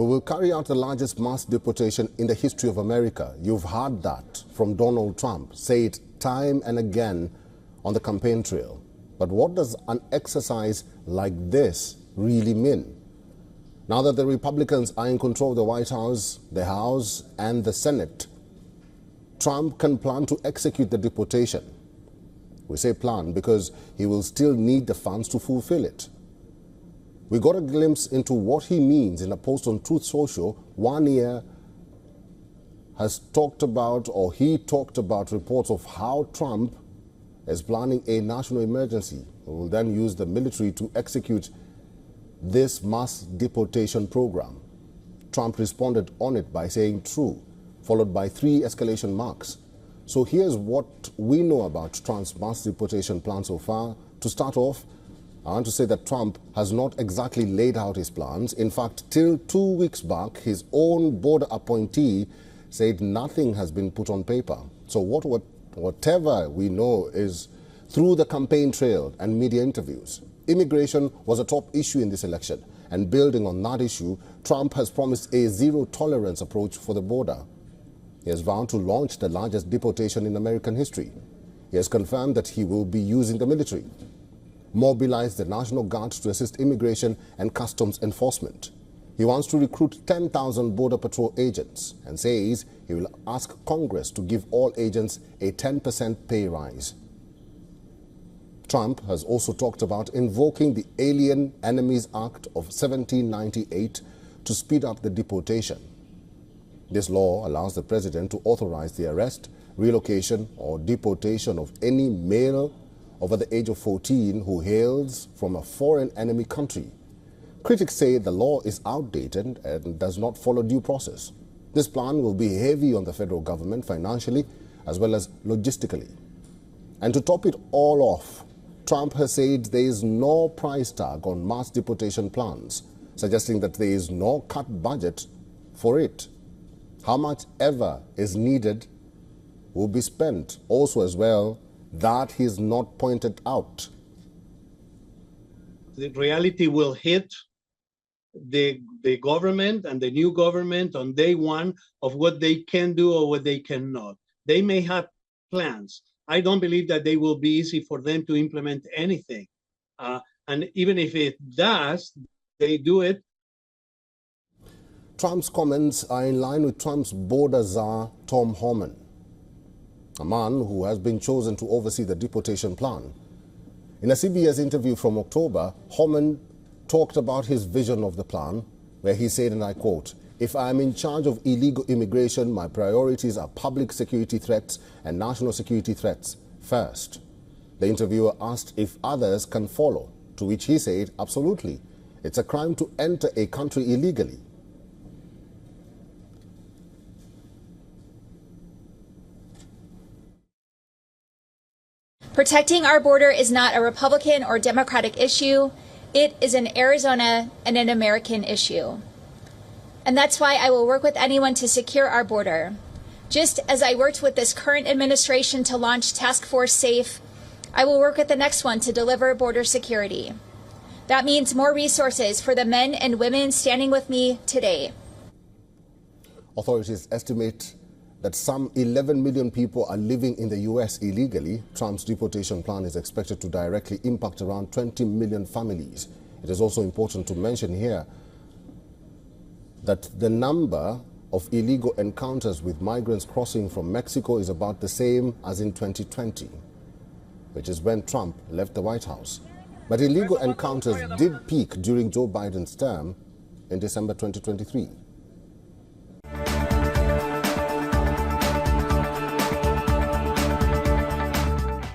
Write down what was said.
We will carry out the largest mass deportation in the history of America. You've heard that from Donald Trump, say it time and again on the campaign trail. But what does an exercise like this really mean? Now that the Republicans are in control of the White House, the House, and the Senate, Trump can plan to execute the deportation. We say plan because he will still need the funds to fulfill it. We got a glimpse into what he means in a post on Truth Social. One year has talked about, or he talked about, reports of how Trump is planning a national emergency. We will then use the military to execute this mass deportation program. Trump responded on it by saying true, followed by 3 escalation marks. So here's what we know about Trump's mass deportation plan so far. To start off, I want to say that Trump has not exactly laid out his plans. In fact, till 2 weeks back, his own border appointee said nothing has been put on paper. So whatever we know is through the campaign trail and media interviews. Immigration was a top issue in this election. And building on that issue, Trump has promised a zero-tolerance approach for the border. He has vowed to launch the largest deportation in American history. He has confirmed that he will be using the military, mobilize the National Guard to assist immigration and customs enforcement. He wants to recruit 10,000 Border Patrol agents and says he will ask Congress to give all agents a 10% pay rise. Trump has also talked about invoking the Alien Enemies Act of 1798 to speed up the deportation. This law allows the president to authorize the arrest, relocation, or deportation of any male over the age of 14 who hails from a foreign enemy country. Critics say the law is outdated and does not follow due process. This plan will be heavy on the federal government financially as well as logistically. And to top it all off, Trump has said there is no price tag on mass deportation plans, suggesting that there is no cut budget for it. How much ever is needed will be spent also as well. That he's not pointed out. The reality will hit the government and the new government on day one of what they can do or what they cannot. They may have plans. I don't believe that they will be easy for them to implement anything. And even if it does, they do it. Trump's comments are in line with Trump's border czar, Tom Homan, a man who has been chosen to oversee the deportation plan. In a CBS interview from October, Homan talked about his vision of the plan, where he said, and I quote, "If I am in charge of illegal immigration, my priorities are public security threats and national security threats first." The interviewer asked if others can follow, to which he said, absolutely. It's a crime to enter a country illegally. Protecting our border is not a Republican or Democratic issue. It is an Arizona and an American issue. And that's why I will work with anyone to secure our border. Just as I worked with this current administration to launch Task Force SAFE, I will work with the next one to deliver border security. That means more resources for the men and women standing with me today. Authorities estimate that some 11 million people are living in the U.S. illegally. Trump's deportation plan is expected to directly impact around 20 million families. It is also important to mention here that the number of illegal encounters with migrants crossing from Mexico is about the same as in 2020, which is when Trump left the White House. But illegal encounters did peak during Joe Biden's term in December 2023.